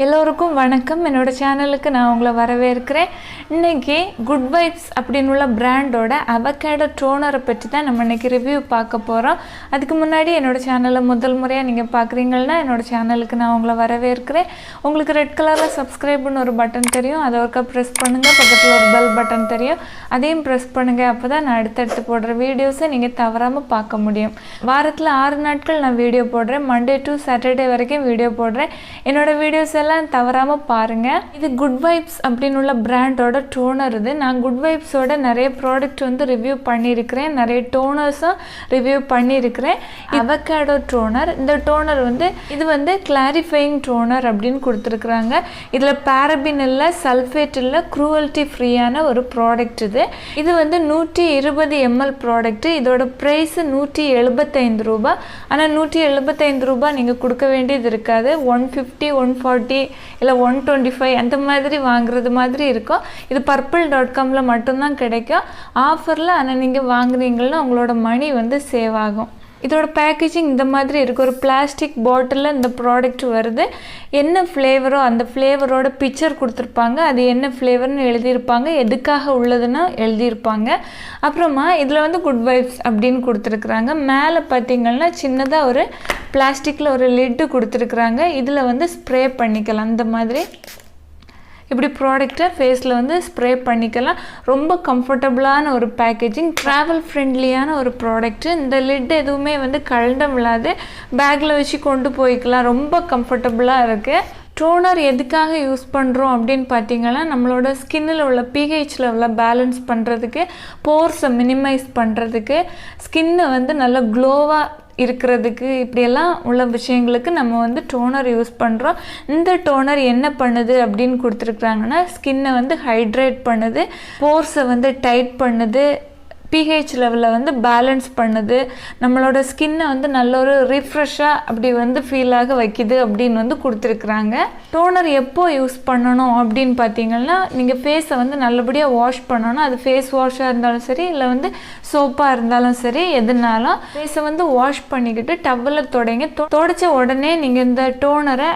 எல்லோருக்கும் வணக்கம். என்னோட சேனலுக்கு நான் உங்களை வரவேற்கிறேன். இன்றைக்கி குட் வைப்ஸ் அப்படின்னு உள்ள பிராண்டோட அவகேடோ டோனரை பற்றி தான் நம்ம இன்றைக்கி ரிவ்யூ பார்க்க போகிறோம். அதுக்கு முன்னாடி என்னோட சேனலை முதல் முறையாக நீங்கள் பார்க்குறீங்கன்னா என்னோடய சேனலுக்கு நான் உங்களை வரவேற்கிறேன். உங்களுக்கு ரெட் கலரில் சப்ஸ்கிரைப்னு ஒரு பட்டன் தெரியும், அதை ஒருக்கா ப்ரெஸ் பண்ணுங்கள். பக்கத்தில் ஒரு பெல் பட்டன் தெரியும், அதையும் ப்ரெஸ் பண்ணுங்கள். அப்போ தான் நான் அடுத்தடுத்து போடுற வீடியோஸை நீங்கள் தவறாமல் பார்க்க முடியும். வாரத்தில் 6 நாட்கள் நான் வீடியோ போடுறேன். மண்டே டு சாட்டர்டே வரைக்கும் வீடியோ போடுறேன். என்னோடய வீடியோஸ் எல்லாம் தவறாமல் பாருங்கள். இது குட் வைப்ஸ் அப்படின்னு உள்ள பிராண்டோட டோனர். இது நான் குட் வைப்ஸோட நிறைய ப்ராடக்ட் வந்து ரிவ்யூ பண்ணியிருக்கிறேன், நிறைய டோனர்ஸும் ரிவ்யூ பண்ணியிருக்கிறேன். அவகேடோ டோனர், இந்த டோனர் வந்து இது வந்து கிளாரிஃபையிங் டோனர் அப்படின்னு கொடுத்துருக்குறாங்க. இதில் பேரபின் இல்லை, சல்ஃபேட் இல்லை, க்ரூவல்ட்டி ஃப்ரீயான ஒரு ப்ராடக்ட். இது வந்து 120 ml ப்ராடக்ட். இதோட ப்ரைஸ் 175 ரூபா. ஆனால் 175 ரூபா நீங்கள் கொடுக்க வேண்டியது இருக்காது. 150, 140 இல்லை 125 அந்த மாதிரி வாங்குறது மாதிரி இருக்கும். இது purple.comல மட்டும்தான் கிடைக்கும் ஆஃபரில். ஆனால் நீங்கள் வாங்குறீங்கன்னா உங்களோட மணி வந்து சேவ் ஆகும். இதோட பேக்கேஜிங் இந்த மாதிரி இருக்குது. ஒரு பிளாஸ்டிக் பாட்டிலில் இந்த ப்ராடக்ட் வருது. என்ன ஃப்ளேவரோ அந்த ஃப்ளேவரோட பிக்சர் கொடுத்துருப்பாங்க, அது என்ன ஃப்ளேவர்னு எழுதியிருப்பாங்க, எதுக்காக உள்ளதுன்னு எழுதியிருப்பாங்க. அப்புறமா இதில் வந்து குட் வைப்ஸ் அப்படின்னு கொடுத்துருக்குறாங்க. மேலே பார்த்திங்கன்னா சின்னதாக ஒரு பிளாஸ்டிக்கில் ஒரு லிட்டு கொடுத்துருக்குறாங்க. இதில் வந்து ஸ்ப்ரே பண்ணிக்கலாம். இந்த மாதிரி இப்படி ப்ராடக்டை ஃபேஸில் வந்து ஸ்ப்ரே பண்ணிக்கலாம். ரொம்ப கம்ஃபர்டபுளான ஒரு பேக்கேஜிங், ட்ராவல் ஃப்ரெண்ட்லியான ஒரு ப்ராடக்ட்டு. இந்த லிட் எதுவுமே வந்து கழண்டம் இல்லாது பேக்கில் வச்சு கொண்டு போய்க்கலாம். ரொம்ப கம்ஃபர்டபுளாக இருக்குது. டோனர் எதுக்காக யூஸ் பண்ணுறோம் அப்படின்னு பார்த்தீங்கன்னா, நம்மளோட ஸ்கின்னில் உள்ள pH லெவலில் பேலன்ஸ் பண்ணுறதுக்கு, போர்ஸை மினிமைஸ் பண்ணுறதுக்கு, ஸ்கின்னை வந்து நல்லா க்ளோவாக இருக்கிறதுக்கு, இப்படியெல்லாம் உள்ள விஷயங்களுக்கு நம்ம வந்து டோனர் யூஸ் பண்ணுறோம். இந்த டோனர் என்ன பண்ணுது அப்படின்னு கொடுத்துருக்குறாங்கன்னா, ஸ்கின்னை வந்து ஹைட்ரேட் பண்ணுது, போர்ஸை வந்து டைட் பண்ணுது, pH லெவலில் வந்து பேலன்ஸ் பண்ணுது, நம்மளோட ஸ்கின்னை வந்து நல்ல ஒரு ரிஃப்ரெஷ்ஷாக அப்படி வந்து ஃபீலாக வைக்குது அப்படின்னு வந்து கொடுத்துருக்குறாங்க. டோனர் எப்போ யூஸ் பண்ணணும் அப்படின்னு பார்த்தீங்கன்னா, நீங்கள் ஃபேஸை வந்து நல்லபடியாக வாஷ் பண்ணணும். அது ஃபேஸ் வாஷாக இருந்தாலும் சரி, இல்லை வந்து சோப்பாக இருந்தாலும் சரி, எதுனாலும் ஃபேஸை வந்து வாஷ் பண்ணிக்கிட்டு டவலில் தொடச்ச உடனே நீங்கள் இந்த டோனரை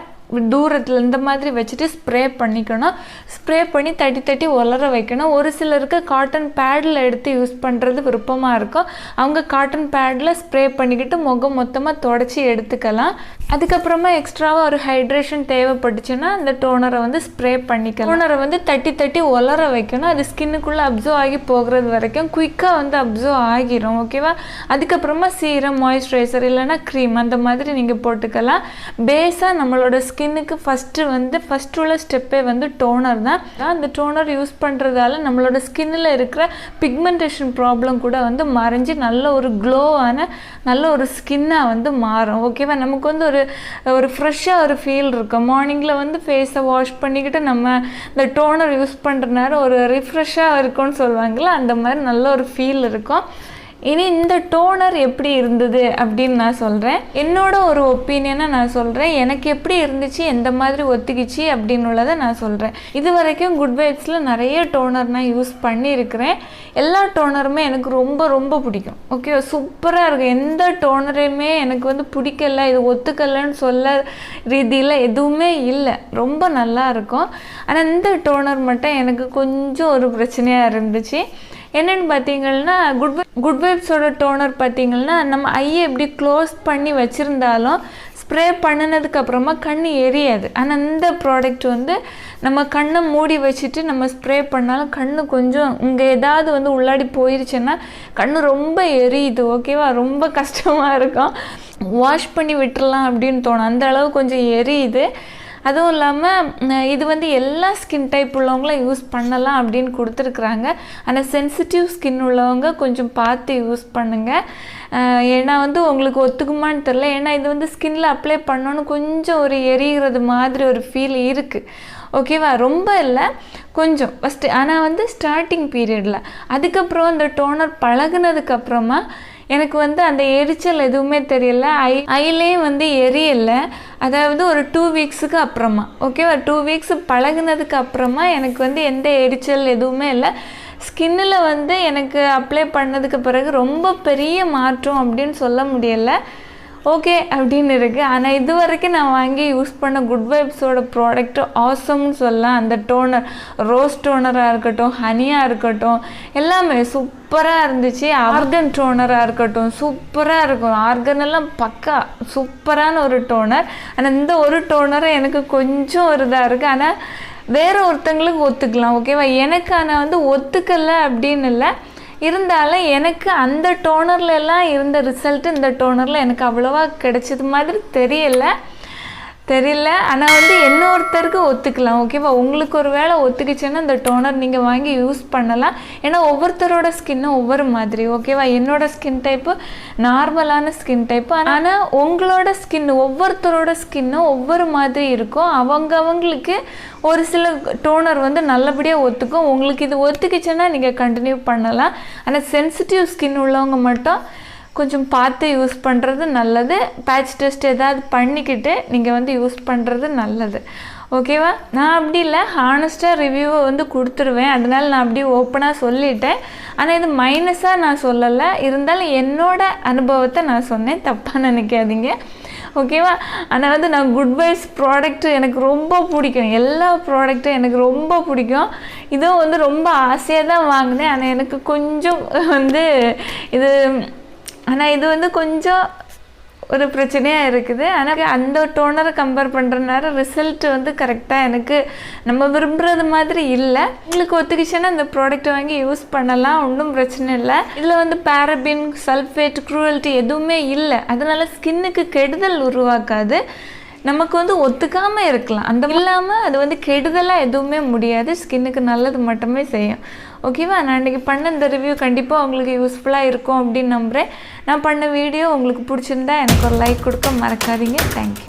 தூரத்தில் இந்த மாதிரி வச்சுட்டு ஸ்ப்ரே பண்ணிக்கணும். ஸ்ப்ரே பண்ணி தட்டி தட்டி உலர வைக்கணும். ஒரு சிலருக்கு காட்டன் பேடில் எடுத்து யூஸ் பண்ணுறது விருப்பமாக இருக்கும். அவங்க காட்டன் பேடில் ஸ்ப்ரே பண்ணிக்கிட்டு முகம் மொத்தமாக தொடச்சி எடுத்துக்கலாம். அதுக்கப்புறமா எக்ஸ்ட்ராவாக ஒரு ஹைட்ரேஷன் தேவைப்பட்டுச்சுன்னா அந்த டோனரை வந்து ஸ்ப்ரே பண்ணிக்கலாம். டோனரை வந்து தட்டி தட்டி உலர வைக்கணும். அது ஸ்கின்னுக்குள்ளே அப்சர்வ் ஆகி போகிறது வரைக்கும் குயிக்காக வந்து அப்சர்வ் ஆகிரும். ஓகேவா? அதுக்கப்புறமா சீரம், மாய்ஸ்சரைசர் இல்லைனா க்ரீம் அந்த மாதிரி நீங்கள் போட்டுக்கலாம். பேஸாக நம்மளோட ஸ்கின்னுக்கு ஃபஸ்ட்டு உள்ள ஸ்டெப்பே வந்து டோனர் தான். அந்த டோனர் யூஸ் பண்ணுறதால நம்மளோட ஸ்கின்னில் இருக்கிற பிக்மெண்டேஷன் ப்ராப்ளம் கூட வந்து மறைஞ்சி நல்ல ஒரு க்ளோவான நல்ல ஒரு ஸ்கின்னாக வந்து மாறும். ஓகேவா? நமக்கு வந்து ஒரு ஃப்ரெஷ்ஷாக ஒரு ஃபீல் இருக்கும். மார்னிங்கில் வந்து ஃபேஸை வாஷ் பண்ணிக்கிட்டு நம்ம இந்த டோனர் யூஸ் பண்ணுற நேரம் ஒரு ரிஃப்ரெஷ்ஷாக இருக்கும்னு சொல்லுவாங்களா, அந்த மாதிரி நல்ல ஒரு ஃபீல் இருக்கும். இனி இந்த டோனர் எப்படி இருந்தது அப்படின்னு நான் சொல்கிறேன். என்னோட ஒரு ஒப்பீனியனை நான் சொல்கிறேன். எனக்கு எப்படி இருந்துச்சு, எந்த மாதிரி ஒத்துக்கிச்சு அப்படின்னு உள்ளதை நான் சொல்கிறேன். இது வரைக்கும் குட் வைப்ஸில் நிறைய டோனர் நான் யூஸ் பண்ணியிருக்கிறேன். எல்லா டோனருமே எனக்கு ரொம்ப ரொம்ப பிடிக்கும். ஓகே, சூப்பராக இருக்கும். எந்த டோனரையுமே எனக்கு வந்து பிடிக்கல, இது ஒத்துக்கலைன்னு சொல்ல ரீதியில் எதுவுமே இல்லை. ரொம்ப நல்லா இருக்கும். ஆனால் இந்த டோனர் மட்டும் எனக்கு கொஞ்சம் ஒரு பிரச்சனையாக இருந்துச்சு. என்னென்னு பார்த்தீங்கன்னா, குட் வைப்ஸோட டோனர் பார்த்தீங்கன்னா, நம்ம ஐயை எப்படி க்ளோஸ் பண்ணி வச்சுருந்தாலும் ஸ்ப்ரே பண்ணினதுக்கப்புறமா கண் எரியாது. ஆனால் இந்த ப்ராடக்ட் வந்து நம்ம கண்ணை மூடி வச்சுட்டு நம்ம ஸ்ப்ரே பண்ணாலும் கண் கொஞ்சம் இங்கே ஏதாவது வந்து உள்ளாடி போயிடுச்சுன்னா கண் ரொம்ப எரியுது. ஓகேவா? ரொம்ப கஷ்டமாக இருக்கும். வாஷ் பண்ணி விட்டுடலாம் அப்படின்னு தோணும், அந்த அளவு கொஞ்சம் எரியுது. அதுவும் இல்லாமல் இது வந்து எல்லா ஸ்கின் டைப் உள்ளவங்களும் யூஸ் பண்ணலாம் அப்படின்னு கொடுத்துருக்குறாங்க. ஆனால் சென்சிட்டிவ் ஸ்கின் உள்ளவங்க கொஞ்சம் பார்த்து யூஸ் பண்ணுங்கள். ஏன்னா வந்து உங்களுக்கு ஒத்துக்குமான்னு தெரில. ஏன்னா இது வந்து ஸ்கின்னில் அப்ளை பண்ணோன்னு கொஞ்சம் ஒரு எரிகிறது மாதிரி ஒரு ஃபீல் இருக்குது. ஓகேவா? ரொம்ப இல்லை, கொஞ்சம் ஃபஸ்ட்டு. ஆனால் வந்து ஸ்டார்டிங் பீரியடில். அதுக்கப்புறம் இந்த டோனர் பழகுனதுக்கப்புறமா எனக்கு வந்து அந்த எரிச்சல் எதுவுமே தெரியல. ஐலேயும் வந்து எரியலை. அதாவது ஒரு 2 வீக்ஸுக்கு அப்புறமா, ஓகேவா? 2 வீக்ஸ் பழகுனதுக்கு அப்புறமா எனக்கு வந்து எந்த எரிச்சல் எதுவுமே இல்லை. ஸ்கின்னில் வந்து எனக்கு அப்ளை பண்ணதுக்கு பிறகு ரொம்ப பெரிய மாற்றம் அப்படின்னு சொல்ல முடியலை. ஓகே அப்படின்னு இருக்குது. ஆனால் இது வரைக்கும் நான் வாங்கி யூஸ் பண்ண குட் வைப்ஸோட ப்ராடக்ட்டு ஆசம்னு சொல்லலாம். அந்த டோனர் ரோஸ் டோனராக இருக்கட்டும், ஹனியாக இருக்கட்டும், எல்லாமே சூப்பராக இருந்துச்சு. ஆர்கன் டோனராக இருக்கட்டும் சூப்பராக இருக்கும். ஆர்கன் எல்லாம் பக்கா சூப்பரான ஒரு டோனர். ஆனால் இந்த ஒரு டோனரை எனக்கு கொஞ்சம் ஒரு இதாக இருக்குது. ஆனால் வேறு ஒருத்தங்களுக்கு ஒத்துக்கலாம், ஓகேவா? எனக்கு ஆனால் ஒத்துக்கலை அப்படின்னு இல்லை. இருந்தாலும் எனக்கு அந்த டோனர்லாம் இருந்த ரிசல்ட்டு இந்த டோனரில் எனக்கு அவ்வளோவா கிடைச்சது மாதிரி தெரியல. ஆனால் இன்னொருத்தருக்கு ஒத்துக்கலாம், ஓகேவா? உங்களுக்கு ஒரு வேளை ஒத்துக்குச்சுன்னா இந்த டோனர் நீங்கள் வாங்கி யூஸ் பண்ணலாம். ஏன்னா ஒவ்வொருத்தரோட ஸ்கின்னும் ஒவ்வொரு மாதிரி, ஓகேவா? என்னோடய ஸ்கின் டைப்பு நார்மலான ஸ்கின் டைப்பு. ஆனால் உங்களோட ஸ்கின் ஒவ்வொருத்தரோட ஸ்கின்னும் ஒவ்வொரு மாதிரி இருக்கும். அவங்களுக்கு ஒரு சில டோனர் நல்லபடியாக ஒத்துக்கும். உங்களுக்கு இது ஒத்துக்குச்சுன்னா நீங்கள் கண்டினியூ பண்ணலாம். ஆனால் சென்சிட்டிவ் ஸ்கின் உள்ளவங்க மட்டும் கொஞ்சம் பார்த்து யூஸ் பண்ணுறது நல்லது. பேட்ச் டெஸ்ட் ஏதாவது பண்ணிக்கிட்டு நீங்கள் யூஸ் பண்ணுறது நல்லது, ஓகேவா? நான் அப்படி இல்லை, ஹானஸ்ட்டாக ரிவ்யூவை கொடுத்துருவேன். அதனால் நான் அப்படி ஓப்பனாக சொல்லிட்டேன். ஆனால் இது மைனஸாக நான் சொல்லலை. இருந்தாலும் என்னோடய அனுபவத்தை நான் சொன்னேன், தப்பாக நினைக்காதீங்க, ஓகேவா? ஆனால் நான் குட் வைப்ஸ் ப்ராடக்ட்டு எனக்கு ரொம்ப பிடிக்கும். எல்லா ப்ராடக்ட்டும் எனக்கு ரொம்ப பிடிக்கும். இதுவும் ரொம்ப ஆசையாக தான் வாங்கினேன். ஆனால் எனக்கு கொஞ்சம் இது ஆனால் இது கொஞ்சம் ஒரு பிரச்சனையாக இருக்குது. ஆனால் அந்த டோனரை கம்பேர் பண்ணுறதுனால ரிசல்ட் கரெக்டாக எனக்கு நம்ம விரும்புகிறது மாதிரி இல்லை. உங்களுக்கு ஒத்துக்கிச்சுன்னா இந்த ப்ராடக்ட்டை வாங்கி யூஸ் பண்ணலாம், ஒன்றும் பிரச்சனை இல்லை. இதில் பேரபின், சல்ஃபேட், க்ரூவல்ட்டி எதுவுமே இல்லை. அதனால் ஸ்கின்னுக்கு கெடுதல் உருவாக்காது. நமக்கு ஒத்துக்காமல் இருக்கலாம். அந்த இல்லாமல் அது கெடுதலாக எதுவுமே முடியாது. ஸ்கின்னுக்கு நல்லது மட்டுமே செய்யும், ஓகேவா? நான் இன்றைக்கி பண்ண இந்த ரிவ்யூ கண்டிப்பாக உங்களுக்கு யூஸ்ஃபுல்லாக இருக்கும் அப்படின்னு நம்புகிறேன். நான் பண்ண வீடியோ உங்களுக்கு பிடிச்சிருந்தா எனக்கு ஒரு லைக் கொடுக்க மறக்காதீங்க. தேங்க்யூ.